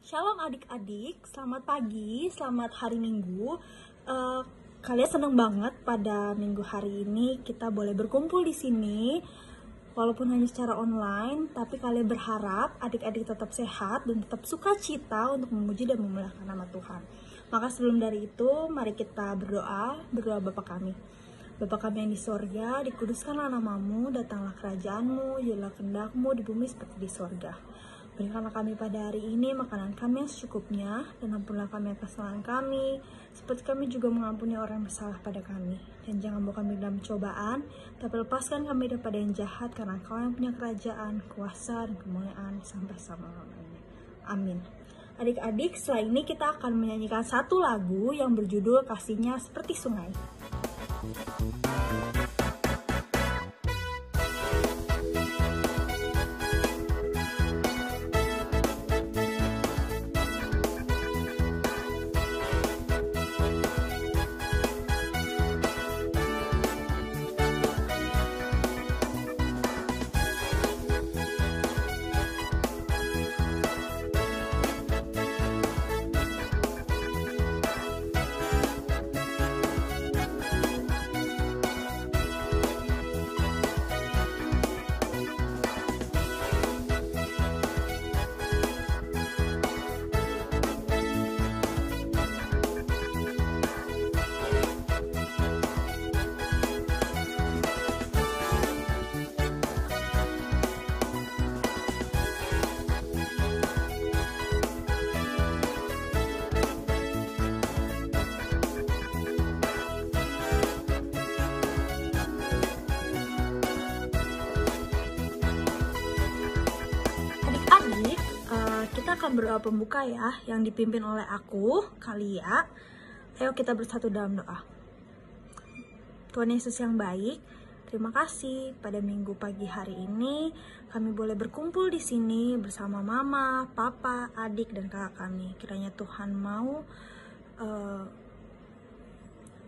Shalom adik-adik, selamat pagi, selamat hari Minggu. Kalian seneng banget pada minggu hari ini kita boleh berkumpul di sini, walaupun hanya secara online. Tapi kalian berharap adik-adik tetap sehat dan tetap sukacita untuk memuji dan memuliakan nama Tuhan. Maka sebelum dari itu, mari kita berdoa Bapa kami. Bapa kami yang di sorga, dikuduskanlah namamu, datanglah kerajaanmu, jadilah kehendakmu di bumi seperti di sorga. Berikanlah kami pada hari ini makanan kami yang secukupnya, dan ampunilah kami atas kesalahan kami, seperti kami juga mengampuni orang yang bersalah pada kami. Dan jangan bawa kami dalam cobaan, tapi lepaskan kami daripada yang jahat, karena Kau yang punya kerajaan, kuasa, dan kemuliaan sampai selama-lamanya. Amin. Adik-adik, setelah ini kita akan menyanyikan satu lagu yang berjudul Kasihnya Seperti Sungai. Kita akan berdoa pembuka ya, yang dipimpin oleh aku, Kalia. Ayo kita bersatu dalam doa. Tuhan Yesus yang baik, terima kasih pada minggu pagi hari ini kami boleh berkumpul di sini bersama mama, papa, adik, dan kakak kami. Kiranya Tuhan mau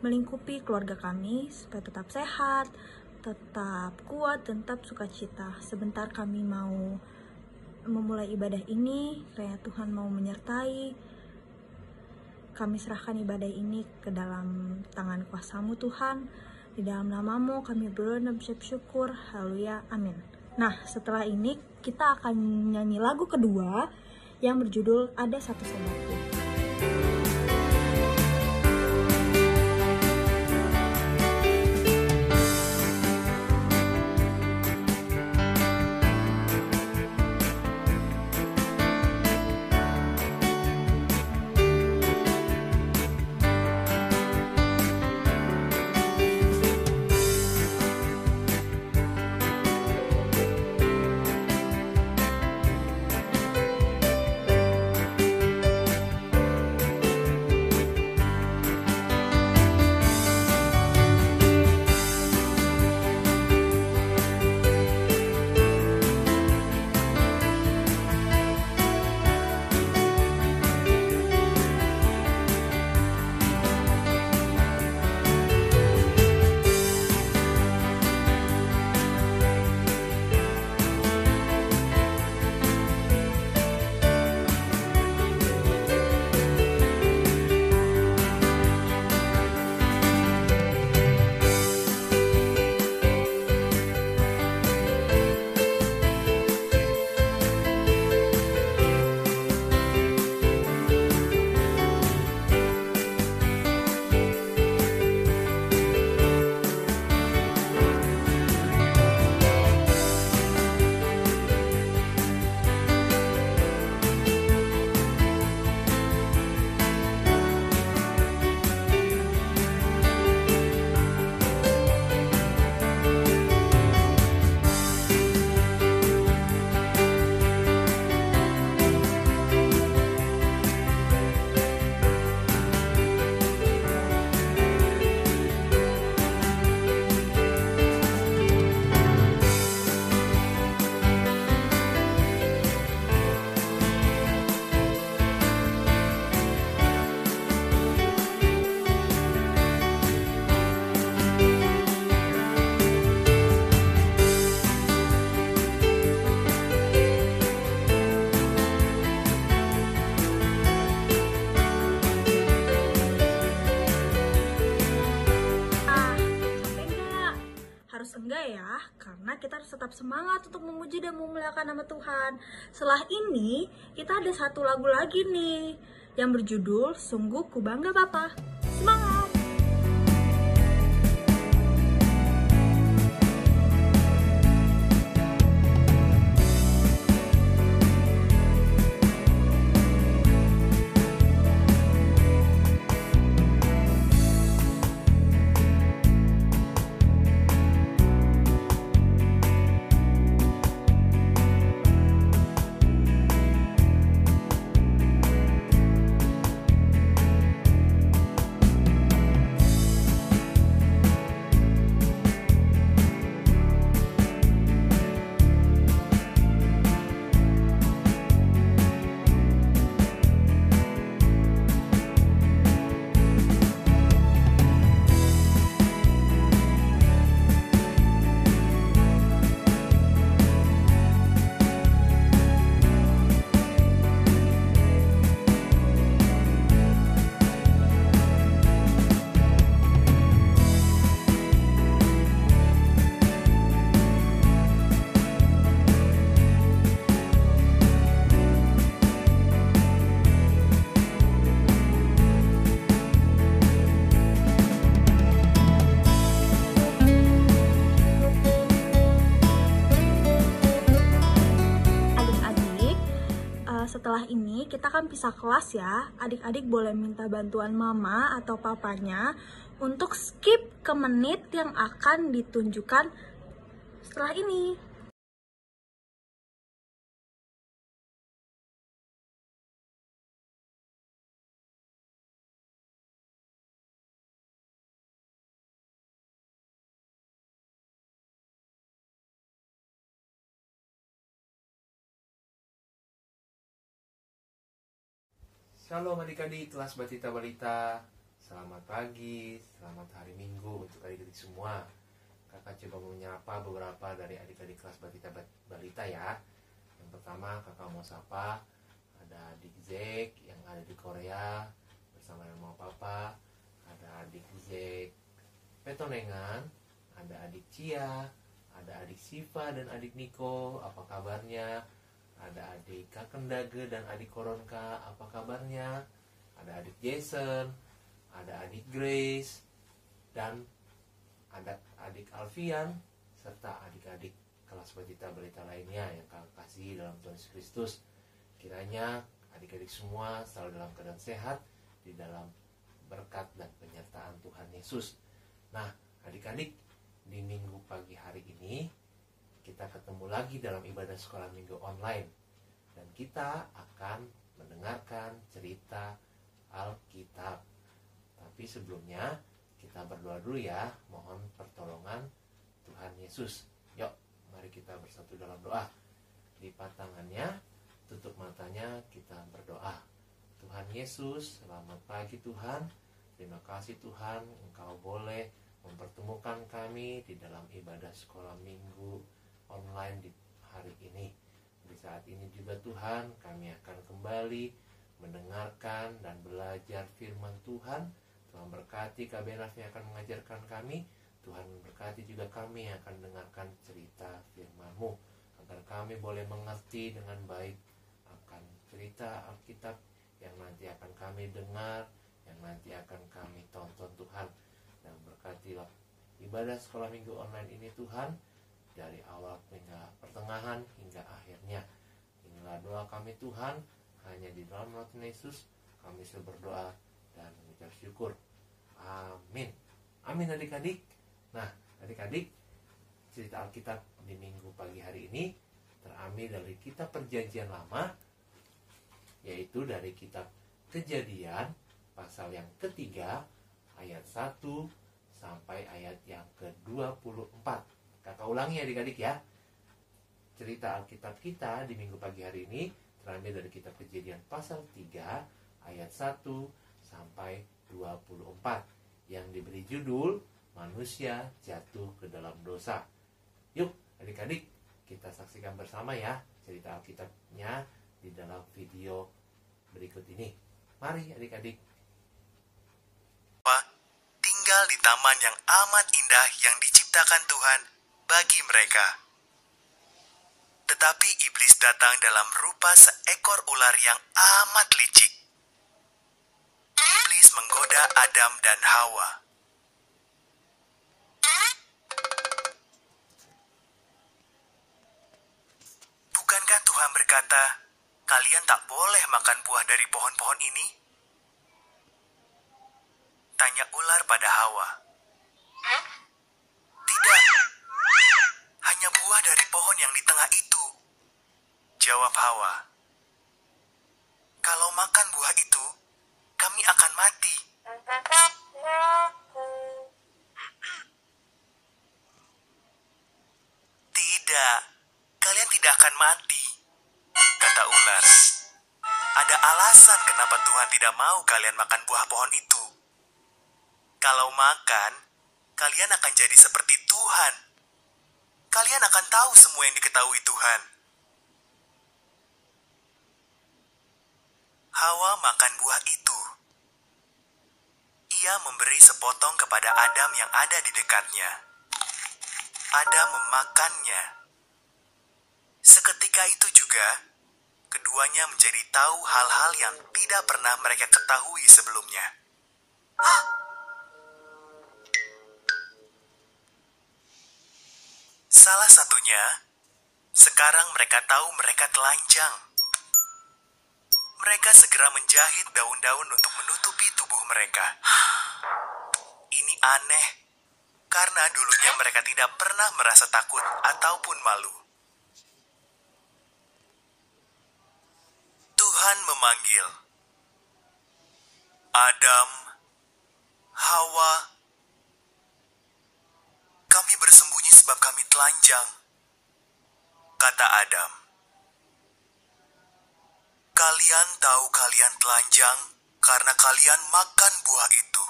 melingkupi keluarga kami supaya tetap sehat, tetap kuat, dan tetap sukacita. Sebentar kami mau memulai ibadah ini, kiranya Tuhan mau menyertai. Kami serahkan ibadah ini ke dalam tangan kuasa-Mu Tuhan. Di dalam nama-Mu kami berdoa dan bersyukur. Haleluya, amin. Nah, setelah ini kita akan nyanyi lagu kedua yang berjudul Ada Satu Sobatku. ya, karena kita harus tetap semangat untuk memuji dan memuliakan nama Tuhan. Setelah ini, kita ada satu lagu lagi nih, yang berjudul Sungguh Ku Bangga Bapa. Semangat! Setelah ini kita akan pisah kelas ya. Adik-adik boleh minta bantuan mama atau papanya untuk skip ke menit yang akan ditunjukkan setelah ini. Shalom adik-adik kelas Batita Balita. Selamat pagi, selamat hari Minggu untuk adik-adik semua. Kakak coba menyapa beberapa dari adik-adik kelas Batita Balita ya. Yang pertama kakak mau sapa, ada adik Zek yang ada di Korea bersama mama papa. Ada adik Zek Petonengan, ada adik Cia, ada adik Siva dan adik Niko, apa kabarnya? Ada adik Kakendage dan adik Koronka, apa kabarnya? Ada adik Jason, ada adik Grace, dan ada adik Alfian, serta adik-adik kelas Batita Balita lainnya yang kakak kasih dalam Tuhan Yesus Kristus. Kiranya adik-adik semua selalu dalam keadaan sehat, di dalam berkat dan penyertaan Tuhan Yesus. Nah, adik-adik, di minggu pagi hari ini kita ketemu lagi dalam ibadah sekolah minggu online, dan kita akan mendengarkan cerita Alkitab. Tapi sebelumnya kita berdoa dulu ya, mohon pertolongan Tuhan Yesus. Yuk, mari kita bersatu dalam doa. Lipat tangannya, tutup matanya, kita berdoa. Tuhan Yesus, selamat pagi Tuhan. Terima kasih Tuhan, Engkau boleh mempertemukan kami di dalam ibadah sekolah minggu online di hari ini. Di saat ini juga Tuhan, kami akan kembali mendengarkan dan belajar firman Tuhan. Tuhan berkati Kak Benaf yang akan mengajarkan kami. Tuhan berkati juga kami yang akan mendengarkan cerita firman-Mu, agar kami boleh mengerti dengan baik akan cerita Alkitab yang nanti akan kami dengar, yang nanti akan kami tonton Tuhan. Dan berkatilah ibadah sekolah minggu online ini Tuhan, dari awal hingga pertengahan hingga akhirnya. Inilah doa kami Tuhan, hanya di dalam nama Tuhan Yesus kami selalu berdoa dan mengucap syukur. Amin. Amin adik-adik. Nah adik-adik, cerita Alkitab di minggu pagi hari ini terambil dari kitab Perjanjian Lama, yaitu dari kitab Kejadian pasal yang ketiga ayat 1 sampai ayat yang ke-24. Kakak ulangi adik-adik ya. Cerita Alkitab kita di minggu pagi hari ini terambil dari kitab Kejadian pasal 3 ayat 1 sampai 24 yang diberi judul Manusia Jatuh ke Dalam Dosa. Yuk adik-adik, kita saksikan bersama ya cerita Alkitabnya di dalam video berikut ini. Mari adik-adik. Tinggal di taman yang amat indah yang diciptakan Tuhan bagi mereka. Tetapi iblis datang dalam rupa seekor ular yang amat licik. Iblis menggoda Adam dan Hawa. Bukankah Tuhan berkata, kalian tak boleh makan buah dari pohon-pohon ini? Tanya ular pada Hawa. Tidak, hanya buah dari pohon yang di tengah itu. Jawab Hawa. Kalau makan buah itu, kami akan mati. Tidak, kalian tidak akan mati, kata ular. Ada alasan kenapa Tuhan tidak mau kalian makan buah pohon itu. Kalau makan, kalian akan jadi seperti Tuhan. Kalian akan tahu semua yang diketahui Tuhan. Hawa makan buah itu. Ia memberi sepotong kepada Adam yang ada di dekatnya. Adam memakannya. Seketika itu juga, keduanya menjadi tahu hal-hal yang tidak pernah mereka ketahui sebelumnya. Salah satunya, sekarang mereka tahu mereka telanjang. Mereka segera menjahit daun-daun untuk menutupi tubuh mereka. Ini aneh, karena dulunya mereka tidak pernah merasa takut ataupun malu. Tuhan memanggil, Adam, Hawa, kami bersembunyi sebab kami telanjang, kata Adam. Kalian tahu kalian telanjang karena kalian makan buah itu.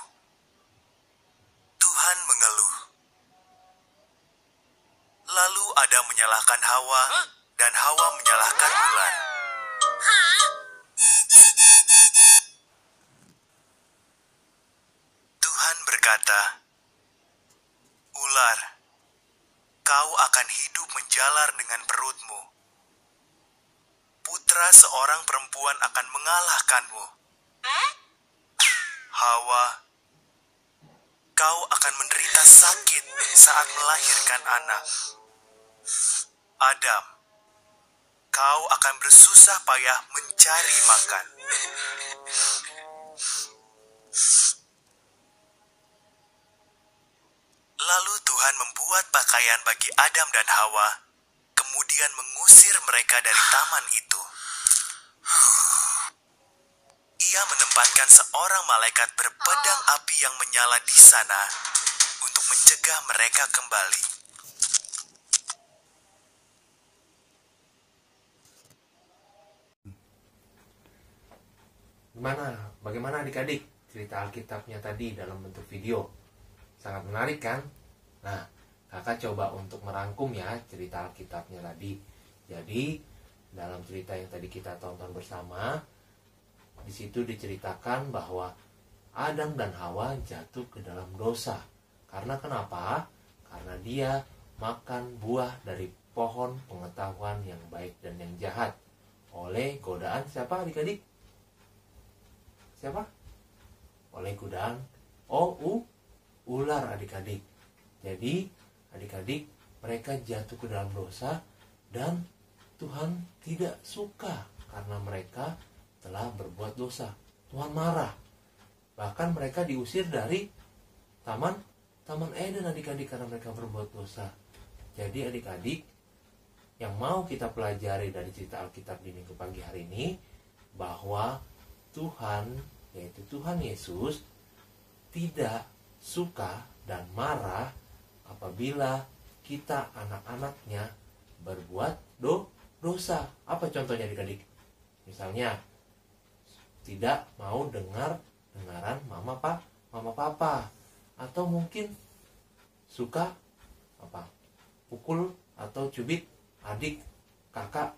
Tuhan mengeluh. Lalu Adam menyalahkan Hawa dan Hawa menyalahkan ular. Tuhan berkata, ular, kau akan hidup menjalar dengan perutmu. Putra seorang perempuan akan mengalahkanmu. Hawa, kau akan menderita sakit saat melahirkan anak. Adam, kau akan bersusah payah mencari makan. Lalu Tuhan membuat pakaian bagi Adam dan Hawa, kemudian mengusir mereka dari taman itu. Ia menempatkan seorang malaikat berpedang api yang menyala di sana untuk mencegah mereka kembali. Bagaimana adik-adik cerita Alkitabnya tadi dalam bentuk video? Sangat menarik kan? Nah, kakak coba untuk merangkum ya cerita Alkitabnya tadi. Jadi, dalam cerita yang tadi kita tonton bersama, di situ diceritakan bahwa Adam dan Hawa jatuh ke dalam dosa. Karena kenapa? Karena dia makan buah dari pohon pengetahuan yang baik dan yang jahat. Oleh godaan siapa adik-adik? Siapa? Oleh godaan ular adik-adik. Jadi adik-adik, mereka jatuh ke dalam dosa dan Tuhan tidak suka karena mereka telah berbuat dosa. Tuhan marah. Bahkan mereka diusir dari Taman Eden adik-adik karena mereka berbuat dosa. Jadi adik-adik, yang mau kita pelajari dari cerita Alkitab di minggu pagi hari ini, bahwa Tuhan, yaitu Tuhan Yesus, tidak suka dan marah apabila kita anak-anaknya berbuat dosa. Apa contohnya adik-adik? Misalnya tidak mau dengaran mama papa, atau mungkin suka pukul atau cubit adik, kakak,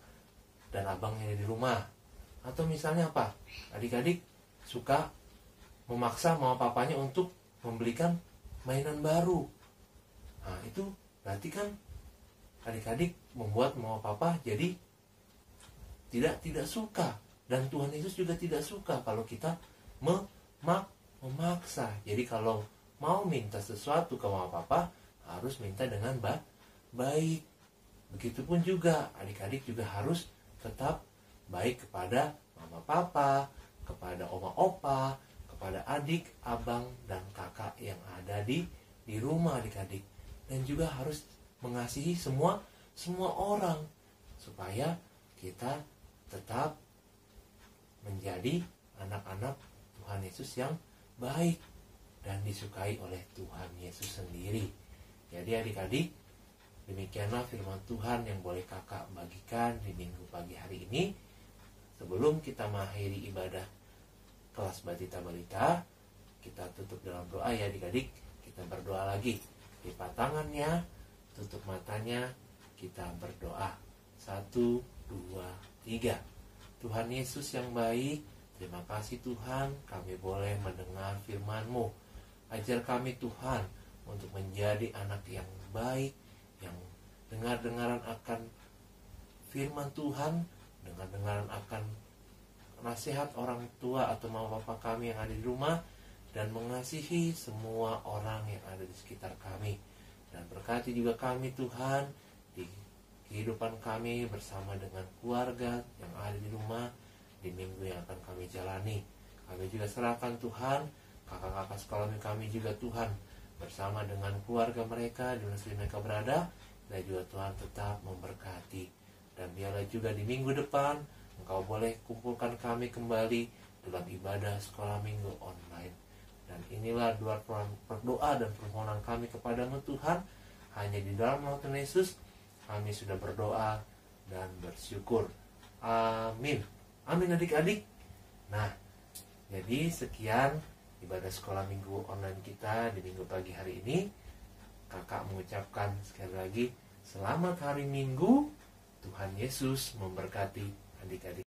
dan abang yang ada di rumah. Atau misalnya adik-adik suka memaksa mama papanya untuk membelikan mainan baru. Nah, itu berarti kan adik-adik membuat mama papa jadi tidak suka, dan Tuhan Yesus juga tidak suka kalau kita memaksa. Jadi kalau mau minta sesuatu ke mama papa harus minta dengan baik. Begitupun juga adik-adik juga harus tetap baik kepada mama papa, kepada oma opa, kepada adik, abang, dan kakak yang ada di rumah adik-adik. Dan juga harus mengasihi semua orang supaya kita tetap menjadi anak-anak Tuhan Yesus yang baik dan disukai oleh Tuhan Yesus sendiri. Jadi adik-adik, demikianlah firman Tuhan yang boleh kakak bagikan di minggu pagi hari ini. Sebelum kita mengakhiri ibadah kelas Batita Balita, kita tutup dalam doa ya adik-adik. Kita berdoa lagi. Lipat tangannya, tutup matanya, kita berdoa. 1, 2, 3. Tuhan Yesus yang baik, terima kasih Tuhan, kami boleh mendengar firman-Mu. Ajar kami Tuhan untuk menjadi anak yang baik, yang dengar-dengaran akan firman Tuhan, dengar-dengaran akan nasihat orang tua atau mama papa kami yang ada di rumah, dan mengasihi semua orang yang ada di sekitar kami. Dan berkati juga kami Tuhan di kehidupan kami bersama dengan keluarga yang ada di rumah di minggu yang akan kami jalani. Kami juga serahkan Tuhan kakak-kakak sekolah kami juga Tuhan, bersama dengan keluarga mereka di mana mereka berada. Dan juga Tuhan tetap memberkati. Dan biarlah juga di minggu depan Engkau boleh kumpulkan kami kembali dalam ibadah sekolah minggu online. Dan inilah doa dan permohonan kami kepadamu Tuhan. Hanya di dalam nama Tuhan Yesus kami sudah berdoa dan bersyukur. Amin. Amin adik-adik. Nah, jadi sekian ibadah sekolah minggu online kita di minggu pagi hari ini. Kakak mengucapkan sekali lagi selamat hari Minggu. Tuhan Yesus memberkati adik-adik.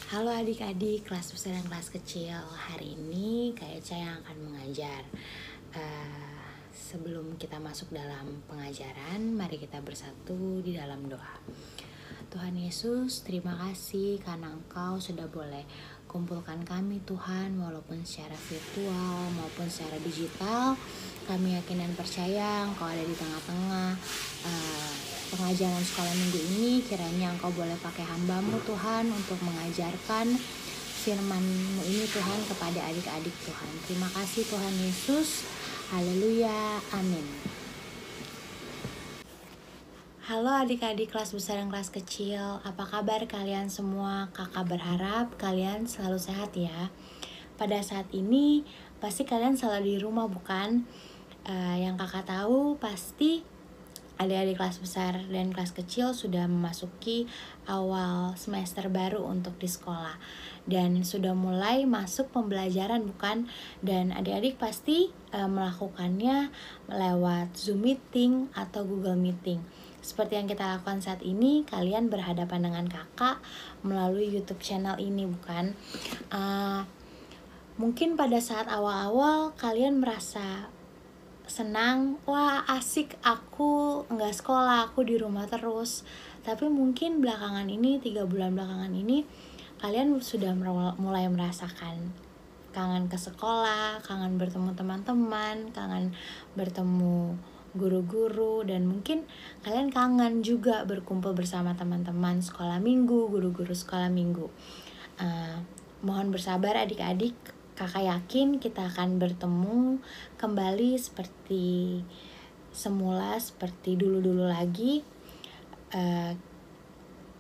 Halo adik-adik kelas besar dan kelas kecil. Hari ini Kak Eca yang akan mengajar. Sebelum kita masuk dalam pengajaran, mari kita bersatu di dalam doa. Tuhan Yesus, terima kasih karena Engkau sudah boleh kumpulkan kami Tuhan, walaupun secara virtual maupun secara digital. Kami yakin dan percaya Engkau ada di tengah-tengah pengajaran sekolah minggu ini. Kiranya Engkau boleh pakai hamba-Mu Tuhan untuk mengajarkan firman-Mu ini Tuhan kepada adik-adik Tuhan. Terima kasih Tuhan Yesus. Haleluya, amin. Halo adik-adik kelas besar dan kelas kecil, apa kabar kalian semua? Kakak berharap kalian selalu sehat ya. Pada saat ini pasti kalian selalu di rumah bukan? Yang kakak tahu pasti adik-adik kelas besar dan kelas kecil sudah memasuki awal semester baru untuk di sekolah. Dan sudah mulai masuk pembelajaran bukan? Dan adik-adik pasti melakukannya lewat Zoom meeting atau Google meeting. Seperti yang kita lakukan saat ini, kalian berhadapan dengan kakak melalui YouTube channel ini bukan? Mungkin pada saat awal-awal kalian merasa senang, wah asik aku nggak sekolah, aku di rumah terus. Tapi mungkin belakangan ini, 3 bulan belakangan ini, kalian sudah mulai merasakan kangen ke sekolah, kangen bertemu teman-teman, kangen bertemu guru-guru, dan mungkin kalian kangen juga berkumpul bersama teman-teman sekolah minggu, guru-guru sekolah minggu. Mohon bersabar adik-adik, kakak yakin kita akan bertemu kembali seperti semula, seperti dulu-dulu lagi,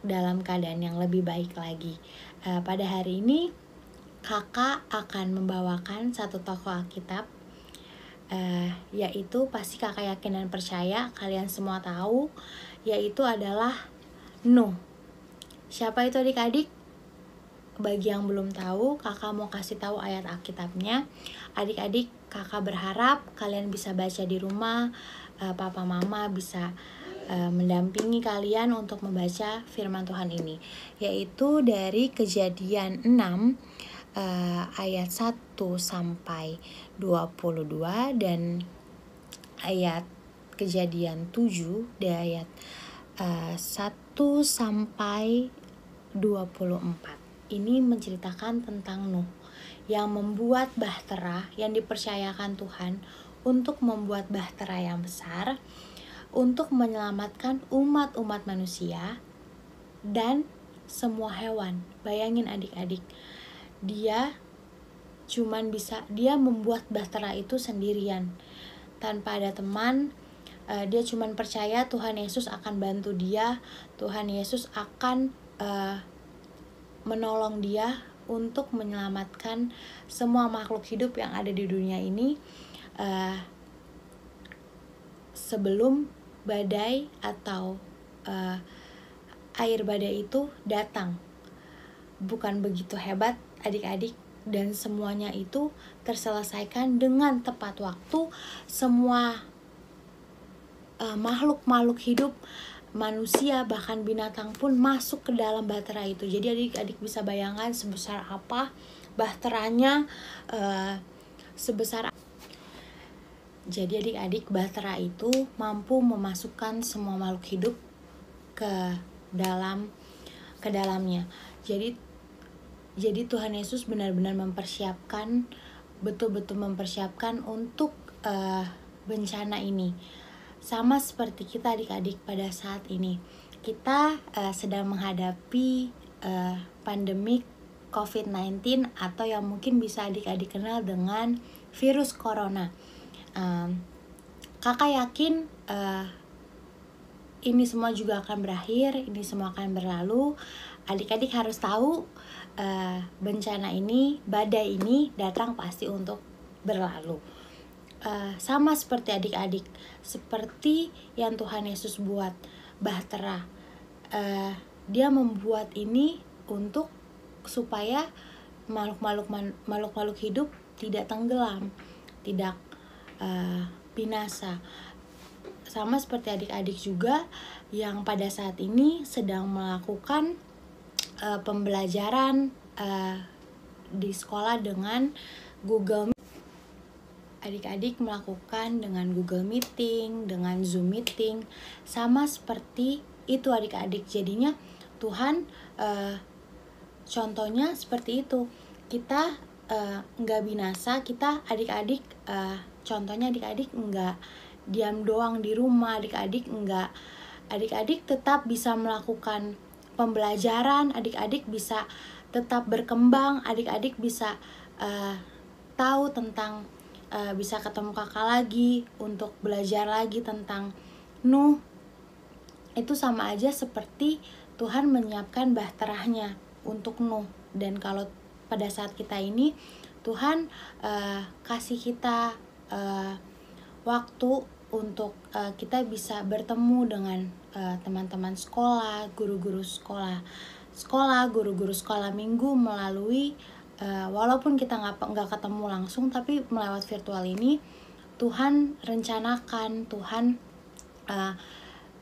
dalam keadaan yang lebih baik lagi. Pada hari ini kakak akan membawakan satu tokoh Alkitab, yaitu pasti kakak yakin dan percaya kalian semua tahu, yaitu adalah Nuh. Siapa itu adik-adik? Bagi yang belum tahu, kakak mau kasih tahu ayat Alkitabnya. Adik-adik, kakak berharap kalian bisa baca di rumah, papa mama bisa mendampingi kalian untuk membaca firman Tuhan ini, yaitu dari Kejadian 6 ayat 1 sampai 22 dan ayat Kejadian 7 dari ayat 1 sampai 24. Ini menceritakan tentang Nuh yang membuat bahtera, yang dipercayakan Tuhan untuk membuat bahtera yang besar untuk menyelamatkan umat-umat manusia dan semua hewan. Bayangin adik-adik, dia membuat bahtera itu sendirian tanpa ada teman. Dia cuman percaya Tuhan Yesus akan bantu dia, Tuhan Yesus akan menolong dia untuk menyelamatkan semua makhluk hidup yang ada di dunia ini sebelum badai atau air badai itu datang. Bukan begitu hebat adik-adik, dan semuanya itu terselesaikan dengan tepat waktu. Semua makhluk-makhluk hidup, manusia bahkan binatang pun masuk ke dalam bahtera itu. Jadi adik-adik bisa bayangkan sebesar apa bahteranya, jadi adik-adik, bahtera itu mampu memasukkan semua makhluk hidup ke dalamnya. Jadi Tuhan Yesus benar-benar betul-betul mempersiapkan untuk bencana ini. Sama seperti kita adik-adik pada saat ini, kita sedang menghadapi pandemik COVID-19 atau yang mungkin bisa adik-adik kenal dengan virus corona. Kakak yakin ini semua juga akan berakhir, ini semua akan berlalu. Adik-adik harus tahu bencana ini, badai ini datang pasti untuk berlalu. Sama seperti adik-adik, seperti yang Tuhan Yesus buat bahtera, dia membuat ini untuk supaya makhluk-makhluk hidup tidak tenggelam, tidak binasa. Sama seperti adik-adik juga yang pada saat ini sedang melakukan pembelajaran di sekolah dengan Google. Adik-adik melakukan dengan Google Meeting, dengan Zoom Meeting, sama seperti itu adik-adik. Jadinya Tuhan contohnya seperti itu. Kita nggak binasa, kita adik-adik contohnya adik-adik nggak diam doang di rumah, adik-adik tetap bisa melakukan pembelajaran, adik-adik bisa tetap berkembang, adik-adik bisa tahu tentang bisa ketemu kakak lagi untuk belajar lagi tentang Nuh. Itu sama aja seperti Tuhan menyiapkan bahteranya untuk Nuh. Dan kalau pada saat kita ini Tuhan kasih kita waktu untuk kita bisa bertemu dengan teman-teman sekolah, guru-guru sekolah, guru-guru sekolah minggu melalui walaupun kita nggak ketemu langsung, tapi melewat virtual ini Tuhan rencanakan, Tuhan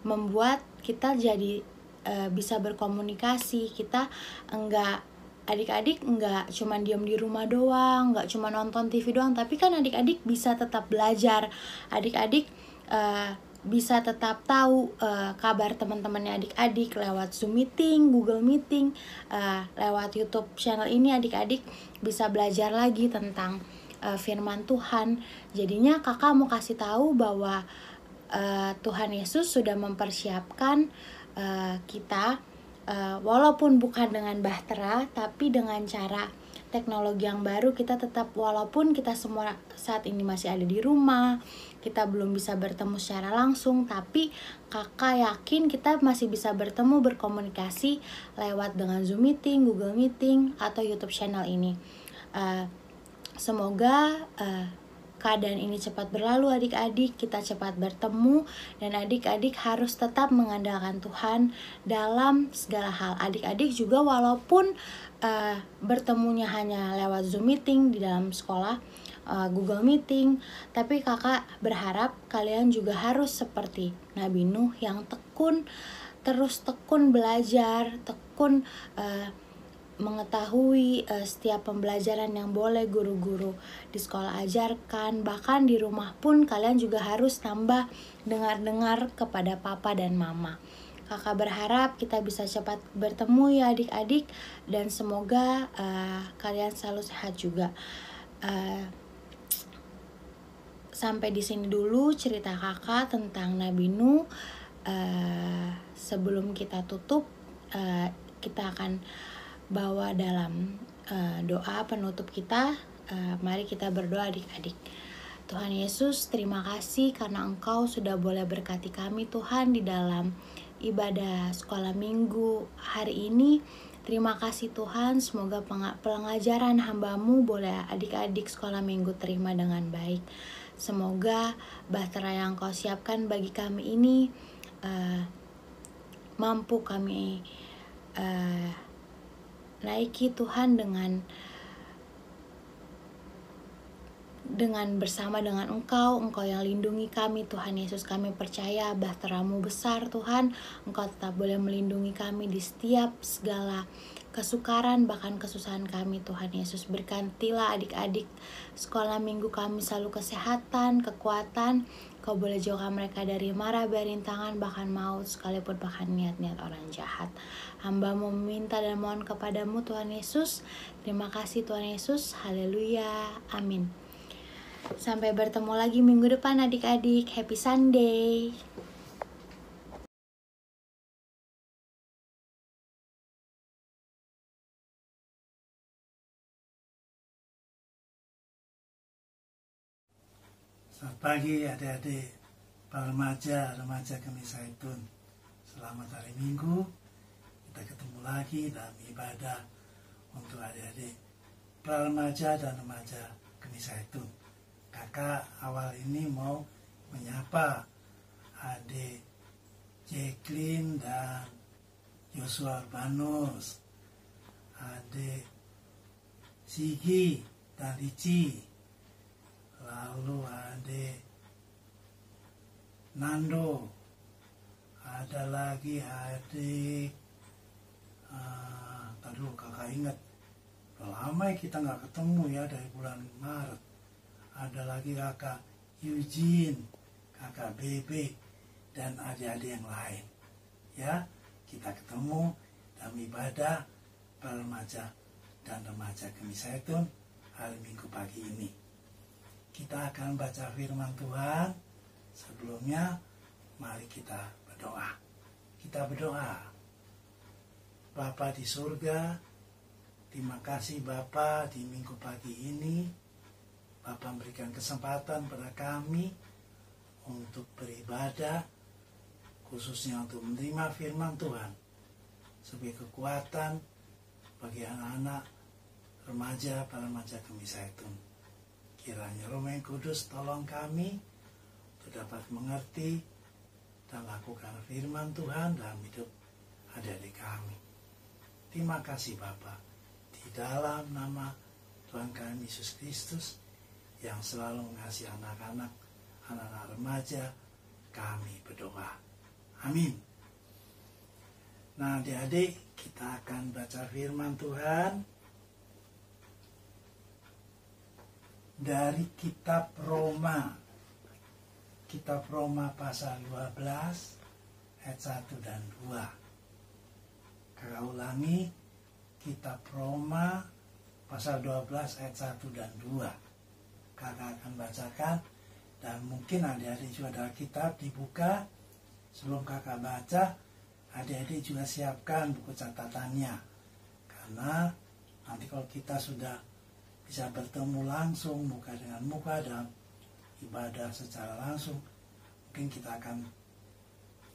membuat kita jadi bisa berkomunikasi. Kita adik-adik nggak cuma diam di rumah doang, nggak cuma nonton TV doang, tapi kan adik-adik bisa tetap belajar, adik-adik bisa tetap tahu kabar teman-temannya adik-adik lewat Zoom Meeting, Google Meeting, lewat YouTube channel ini adik-adik bisa belajar lagi tentang firman Tuhan. Jadinya kakak mau kasih tahu bahwa Tuhan Yesus sudah mempersiapkan kita walaupun bukan dengan bahtera, tapi dengan cara teknologi yang baru, kita tetap, walaupun kita semua saat ini masih ada di rumah, kita belum bisa bertemu secara langsung, tapi kakak yakin kita masih bisa bertemu, berkomunikasi lewat dengan Zoom Meeting, Google Meeting, atau YouTube channel ini. Semoga keadaan ini cepat berlalu adik-adik, kita cepat bertemu, dan adik-adik harus tetap mengandalkan Tuhan dalam segala hal. Adik-adik juga walaupun bertemunya hanya lewat Zoom Meeting di dalam sekolah, Google Meeting. Tapi kakak berharap kalian juga harus seperti Nabi Nuh yang terus tekun belajar, tekun mengetahui setiap pembelajaran yang boleh guru-guru di sekolah ajarkan. Bahkan di rumah pun kalian juga harus tambah dengar-dengar kepada papa dan mama. Kakak berharap kita bisa cepat bertemu ya adik-adik, dan semoga kalian selalu sehat juga. Sampai di sini dulu cerita kakak tentang Nabi Nuh. Sebelum kita tutup, kita akan bawa dalam doa penutup kita. Mari kita berdoa adik-adik. Tuhan Yesus, terima kasih karena Engkau sudah boleh berkati kami Tuhan di dalam ibadah sekolah minggu hari ini. Terima kasih Tuhan, semoga pengajaran hamba-Mu boleh adik-adik sekolah minggu terima dengan baik. Semoga bahtera yang Kau siapkan bagi kami ini mampu kami naiki Tuhan dengan bersama dengan Engkau yang lindungi kami Tuhan Yesus. Kami percaya bahtera-Mu besar Tuhan. Engkau tetap boleh melindungi kami di setiap segala kesukaran bahkan kesusahan kami Tuhan Yesus. Berkatilah adik-adik sekolah minggu kami selalu kesehatan, kekuatan. Kau boleh jauhkan mereka dari mara, berintangan, bahkan maut, sekalipun bahkan niat-niat orang jahat. Hamba-Mu meminta dan mohon kepadamu Tuhan Yesus. Terima kasih Tuhan Yesus. Haleluya. Amin. Sampai bertemu lagi minggu depan adik-adik. Happy Sunday. Selamat pagi adik-adik, para remaja Kami Zaitun. Selamat hari Minggu. Kita ketemu lagi dalam ibadah untuk adik-adik para remaja dan remaja Kami Zaitun. Kakak awal ini mau menyapa adik Jacqueline dan Joshua Urbanus, adik Sigi dan Ricci, lalu adik Nando, ada lagi adik tadi kakak ingat, udah lama kita nggak ketemu ya dari bulan Maret. Ada lagi kakak Eugene, kakak Bebe, dan adik-adik yang lain. Ya, kita ketemu dalam ibadah para remaja dan remaja Kami Zaitun hari Minggu pagi ini. Kita akan baca firman Tuhan. Sebelumnya, mari kita berdoa. Kita berdoa. Bapa di surga, terima kasih Bapa di minggu pagi ini. Bapa memberikan kesempatan pada kami untuk beribadah, khususnya untuk menerima firman Tuhan sebagai kekuatan bagi anak-anak remaja, para remaja Kami Zaitun. Kiranya Roh yang Kudus tolong kami untuk dapat mengerti dan lakukan firman Tuhan dalam hidup adik-adik kami. Terima kasih Bapa. Di dalam nama Tuhan kami Yesus Kristus yang selalu mengasihi anak-anak remaja, kami berdoa. Amin. Nah adik-adik, kita akan baca firman Tuhan dari kitab Roma. Kitab Roma pasal 12 ayat 1 dan 2. Kakak ulangi, kitab Roma pasal 12 ayat 1 dan 2. Kakak akan bacakan, dan mungkin adik-adik juga ada kitab dibuka. Sebelum kakak baca, adik-adik juga siapkan buku catatannya. Karena nanti kalau kita sudah bisa bertemu langsung muka dengan muka dalam ibadah secara langsung, mungkin kita akan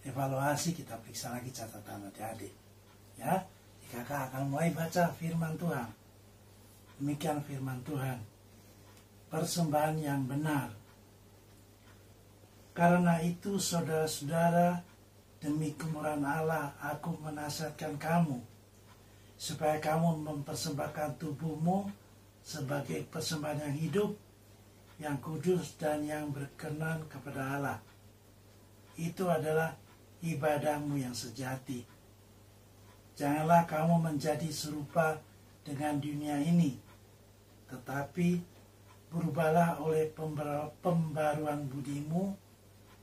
evaluasi, kita periksa lagi catatan adik-adik. Ya, kakak akan mulai baca firman Tuhan. Demikian firman Tuhan. Persembahan yang benar. Karena itu saudara-saudara, demi kemurahan Allah aku menasihatkan kamu supaya kamu mempersembahkan tubuhmu sebagai persembahan yang hidup, yang kudus dan yang berkenan kepada Allah. Itu adalah ibadahmu yang sejati. Janganlah kamu menjadi serupa dengan dunia ini, tetapi berubahlah oleh pembaruan budimu,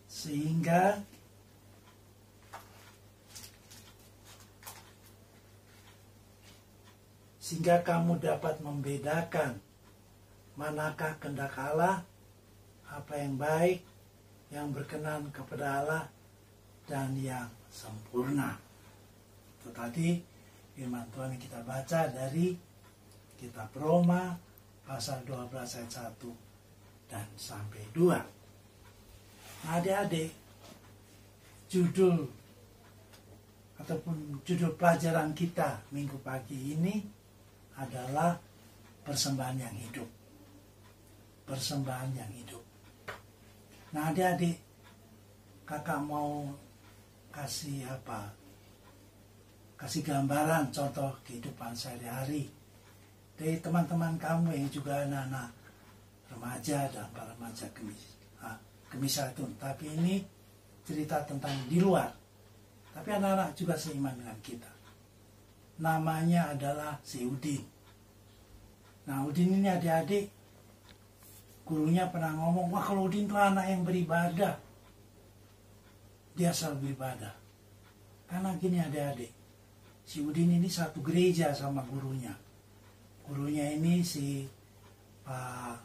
sehingga kamu dapat membedakan manakah kehendak Allah, apa yang baik, yang berkenan kepada Allah, dan yang sempurna. Itu tadi firman Tuhan yang kita baca dari kitab Roma pasal 12 ayat 1 dan sampai 2. Nah, adik-adik, judul ataupun judul pelajaran kita minggu pagi ini adalah persembahan yang hidup. Persembahan yang hidup. Nah, adik-adik, kakak mau kasih apa? Kasih gambaran contoh kehidupan sehari-hari dari teman-teman kamu yang juga anak-anak remaja dan para remaja kemisatun. Tapi ini cerita tentang di luar. Tapi anak-anak juga seiman dengan kita. Namanya adalah si Udin. Nah, Udin ini adik-adik, gurunya pernah ngomong, wah kalau Udin itu anak yang beribadah. Dia selalu beribadah. Karena gini adik-adik, si Udin ini satu gereja sama gurunya. Gurunya ini si Pak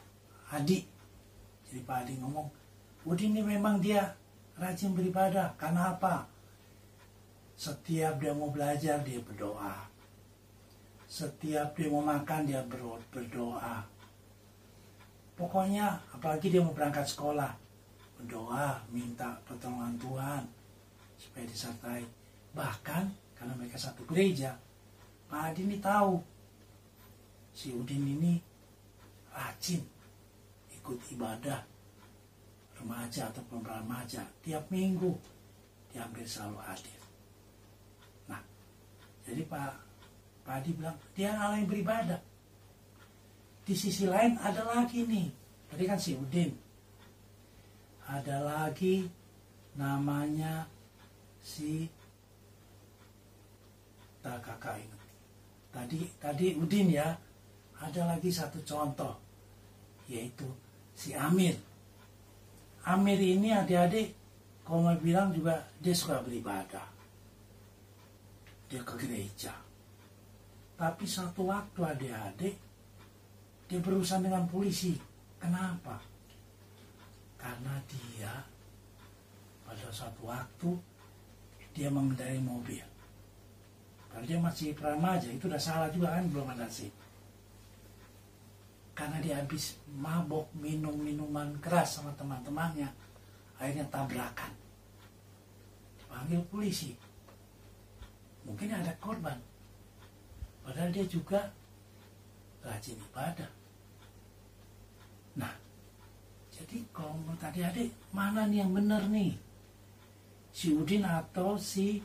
Adi. Jadi Pak Adi ngomong, Udin ini memang dia rajin beribadah. Karena apa? Setiap dia mau belajar, dia berdoa. Setiap dia mau makan, dia berdoa. Pokoknya, apalagi dia mau berangkat sekolah, berdoa, minta pertolongan Tuhan, supaya disertai. Bahkan, karena mereka satu gereja, Pak Adi ini tahu, si Udin ini rajin ikut ibadah remaja ataupun remaja. Tiap minggu, dia hampir selalu hadir. Jadi Pak Adi bilang, dia Allah yang beribadah. Di sisi lain ada lagi nih, tadi kan si Udin. Ada lagi namanya si kakak ingat. Tadi Udin ya, ada lagi satu contoh, yaitu si Amir. Amir ini adik-adik, kalau mau bilang juga dia suka beribadah. Dia ke gereja. Tapi satu waktu adik-adik, dia berurusan dengan polisi. Kenapa? Karena dia pada suatu waktu, dia mengendarai mobil. Kalau dia masih remaja, itu udah salah juga kan, belum ada sih. Karena dia habis mabok, minum minuman keras sama teman-temannya, akhirnya tabrakan. Dipanggil polisi. Mungkin ada korban. Padahal dia juga rajin ibadah. Nah, jadi kalau menurut adik-adik, mana nih yang benar nih? Si Udin atau si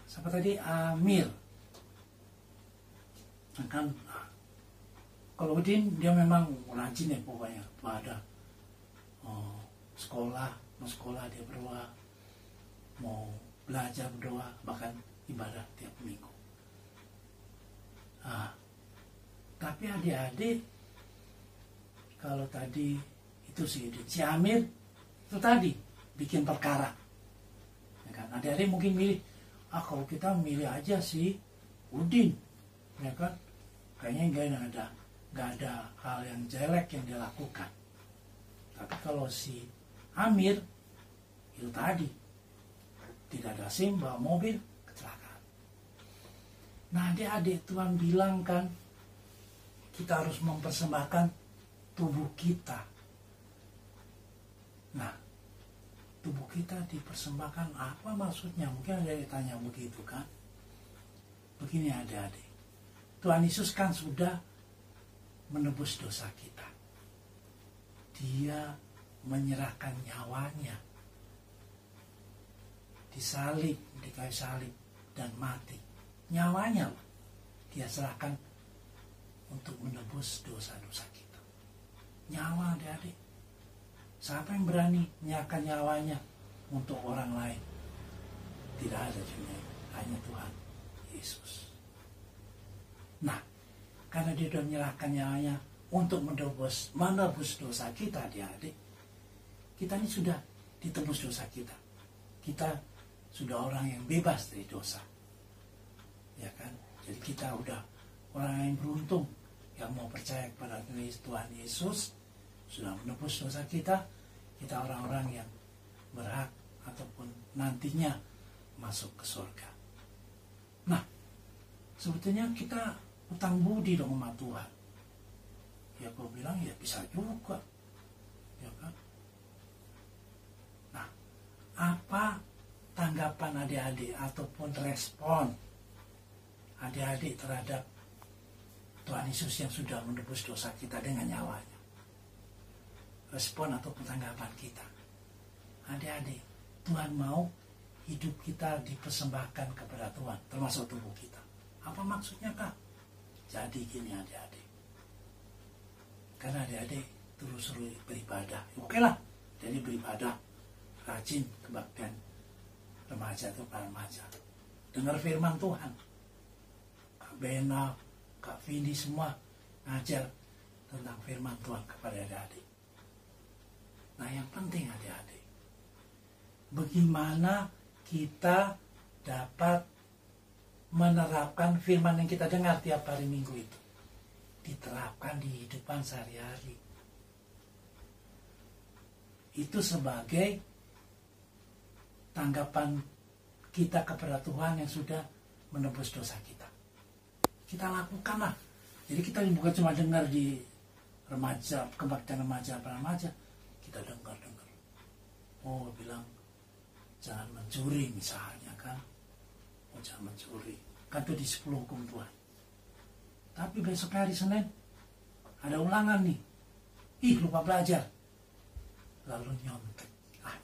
siapa tadi? Amir. Kan, kalau Udin dia memang rajin ya pokoknya ibadah. Mau sekolah dia berdoa. Mau belajar berdoa, bahkan ibadah tiap minggu. Tapi adik-adik, kalau tadi itu si Amir, itu tadi bikin perkara. Ya kan? Adik-adik mungkin milih, kalau kita milih aja si Udin, ya kan? Kayaknya nggak ada hal yang jelek yang dia lakukan. Tapi kalau si Amir, itu tadi, tidak ada SIM, bawa mobil, kecelakaan. Nah, adik-adik, Tuhan bilang kan, kita harus mempersembahkan tubuh kita. Nah, tubuh kita dipersembahkan, apa maksudnya? Mungkin ada yang tanya begitu kan. Begini adik-adik, Tuhan Yesus kan sudah menebus dosa kita. Dia menyerahkan nyawanya, disalib, di kayu salib, dan mati. Nyawanya dia serahkan untuk menebus dosa-dosa kita. Nyawa adik-adik. Siapa yang berani menyerahkan nyawanya untuk orang lain? Tidak ada dunia, hanya Tuhan Yesus. Nah, karena dia sudah menyerahkan nyawanya untuk menebus dosa kita, adik-adik, kita ini sudah ditebus dosa kita. Kita sudah orang yang bebas dari dosa. Ya kan? Jadi kita udah orang yang beruntung yang mau percaya kepada Tuhan Yesus, sudah menebus dosa kita. Kita orang-orang yang berhak ataupun nantinya masuk ke surga. Nah, sebetulnya kita utang budi dong sama Tuhan. Ya kau bilang ya bisa juga. Ya kan? Nah, apa tanggapan adik-adik ataupun respon adik-adik terhadap Tuhan Yesus yang sudah menebus dosa kita dengan nyawanya? Respon atau tanggapan kita. Adik-adik, Tuhan mau hidup kita dipersembahkan kepada Tuhan, termasuk tubuh kita. Apa maksudnya, Kak? Jadi gini adik-adik. Karena adik-adik terus beribadah. Oke lah, jadi beribadah. Rajin kebaktian remaja atau para remaja. Dengar firman Tuhan. Kak Bena, Kak Vindi semua ngajar tentang firman Tuhan kepada adik-adik. Nah, yang penting adik-adik, bagaimana kita dapat menerapkan firman yang kita dengar tiap hari Minggu itu, diterapkan di kehidupan sehari-hari. Itu sebagai tanggapan kita kepada Tuhan yang sudah menebus dosa kita. Kita lakukanlah. Jadi kita bukan cuma dengar di remaja, kebaktian remaja, para remaja. Kita dengar. Oh, bilang jangan mencuri misalnya kan. Oh, jangan mencuri. Kan itu di 10 hukum Tuhan. Tapi besok hari Senin ada ulangan nih. Ih, lupa belajar. Lalu nyontek.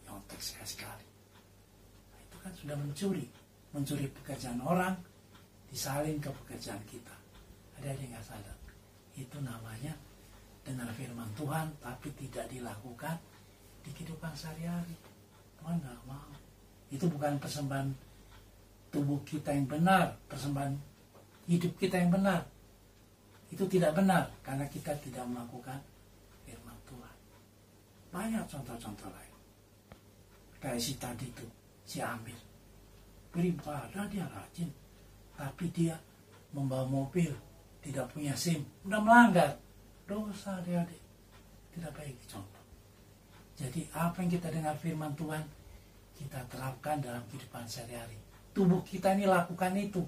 Nyontek sekali. Nah, itu kan sudah mencuri. Mencuri pekerjaan orang, disalin ke pekerjaan kita. Ada yang nggak sadar. Itu namanya dengar firman Tuhan tapi tidak dilakukan di kehidupan sehari-hari. Tuhan nggak mau. Itu bukan persembahan tubuh kita yang benar, persembahan hidup kita yang benar. Itu tidak benar karena kita tidak melakukan firman Tuhan. Banyak contoh-contoh lain. Kayak si tadi itu, si Amir. Beribadah dia rajin, tapi dia membawa mobil, tidak punya SIM, udah melanggar. Dosa adik-adik. Tidak baik contoh. Jadi apa yang kita dengar firman Tuhan, kita terapkan dalam kehidupan sehari-hari. Tubuh kita ini lakukan itu.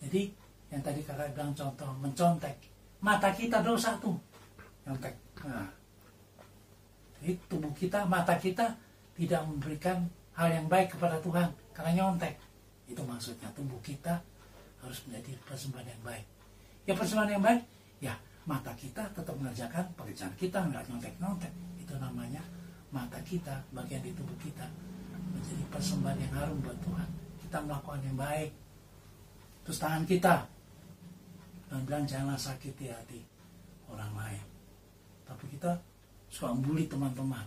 Jadi yang tadi kakak bilang contoh mencontek, mata kita dosa tuh nyontek. Nah, jadi tubuh kita, mata kita tidak memberikan hal yang baik kepada Tuhan karena nyontek. Itu maksudnya tubuh kita harus menjadi persembahan yang baik. Ya persembahan yang baik, ya mata kita tetap mengerjakan pekerjaan kita, nggak nyontek-nyontek. Itu namanya mata kita, bagian di tubuh kita menjadi persembahan yang harum buat Tuhan. Kita melakukan yang baik. Terus tangan kita, dan bilang janganlah sakiti hati orang lain. Tapi kita suka membuli teman-teman.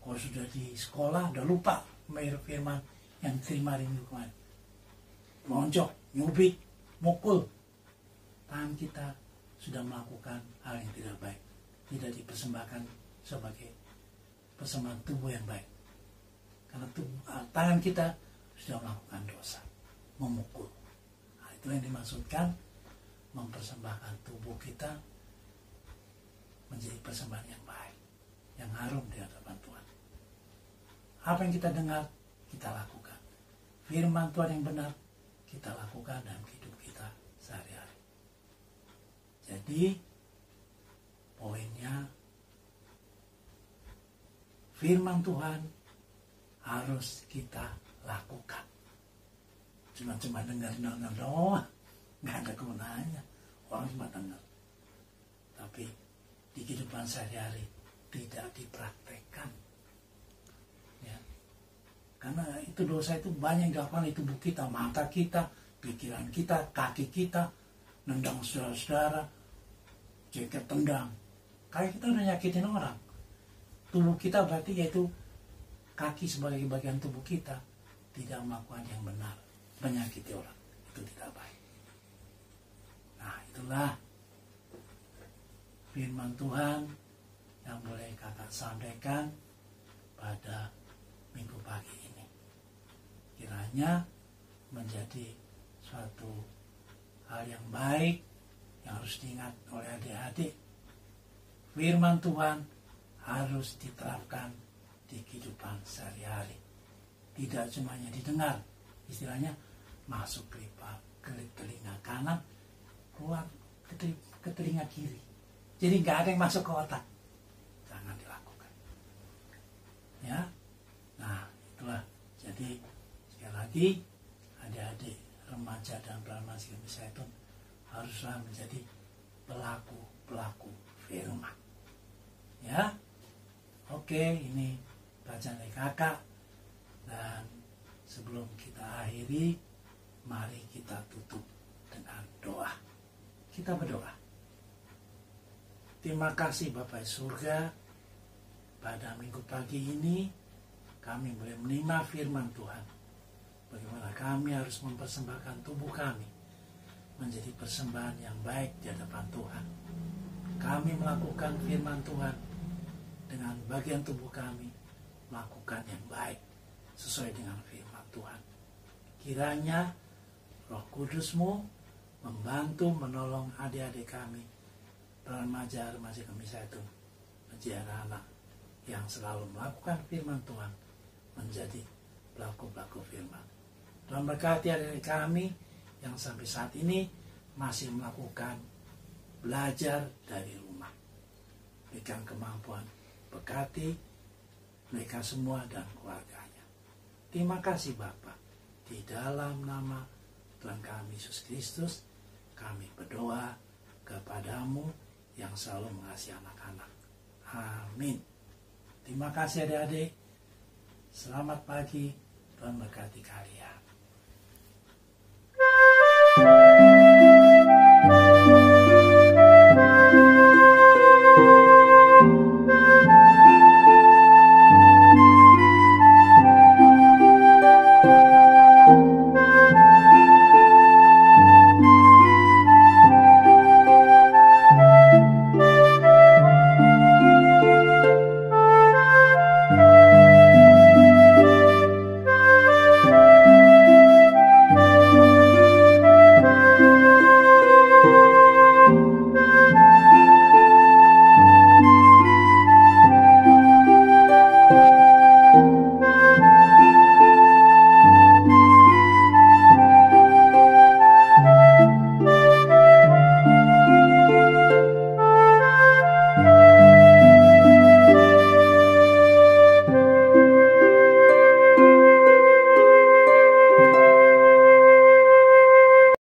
Kalau sudah di sekolah udah lupa firman yang terima hari Minggu kemarin. Lonjok, nyubit, mukul. Tangan kita sudah melakukan hal yang tidak baik. Tidak dipersembahkan sebagai persembahan tubuh yang baik. Karena tangan kita sudah melakukan dosa. Memukul. Nah, itu yang dimaksudkan mempersembahkan tubuh kita menjadi persembahan yang baik. Yang harum di hadapan Tuhan. Apa yang kita dengar, kita lakukan. Firman Tuhan yang benar, kita lakukan dalam hidup kita sehari-hari. Jadi, poinnya, firman Tuhan harus kita lakukan. Cuma dengar doang, nggak ada gunanya. Orang cuma dengar. Tapi di kehidupan sehari-hari tidak dipraktekkan. Ya. Karena itu dosa itu banyak yang dilakukan di tubuh kita, mata kita, pikiran kita, kaki kita, nendang saudara-saudara, jaket tendang. Kayak kita udah nyakitin orang. Tubuh kita berarti yaitu kaki sebagai bagian tubuh kita tidak melakukan yang benar, menyakiti orang. Itu tidak baik. Nah, itulah firman Tuhan yang boleh kakak sampaikan pada minggu pagi ini. Kiranya menjadi suatu hal yang baik yang harus diingat oleh adik-adik. Firman Tuhan harus diterapkan di kehidupan sehari-hari. Tidak cuma didengar, istilahnya masuk ke telinga kanan, keluar ke telinga kiri. Jadi nggak ada yang masuk ke otak. Jangan dilakukan. Ya, nah itulah. Jadi sekali lagi adik-adik remaja dan remaja itu haruslah menjadi pelaku firman. Ya, oke, ini bacaan dari kakak. Dan sebelum kita akhiri, mari kita tutup dengan doa. Kita berdoa. Terima kasih Bapa surga, pada minggu pagi ini kami boleh menerima firman Tuhan. Bagaimana kami harus mempersembahkan tubuh kami menjadi persembahan yang baik di hadapan Tuhan. Kami melakukan firman Tuhan dengan bagian tubuh kami melakukan yang baik sesuai dengan firman Tuhan. Kiranya Roh Kudus-Mu membantu menolong adik-adik kami, remaja-remaja kami itu, menjadi anak yang selalu melakukan firman Tuhan, menjadi pelaku-pelaku firman. Tuhan berkati adik-adik kami yang sampai saat ini masih melakukan belajar dari rumah. Berikan kemampuan, berkati mereka semua dan keluarganya. Terima kasih Bapa. Di dalam nama Tuhan kami Yesus Kristus, kami berdoa kepadamu yang selalu mengasihi anak-anak. Amin. Terima kasih adik-adik. Selamat pagi. Tuhan berkati kalian.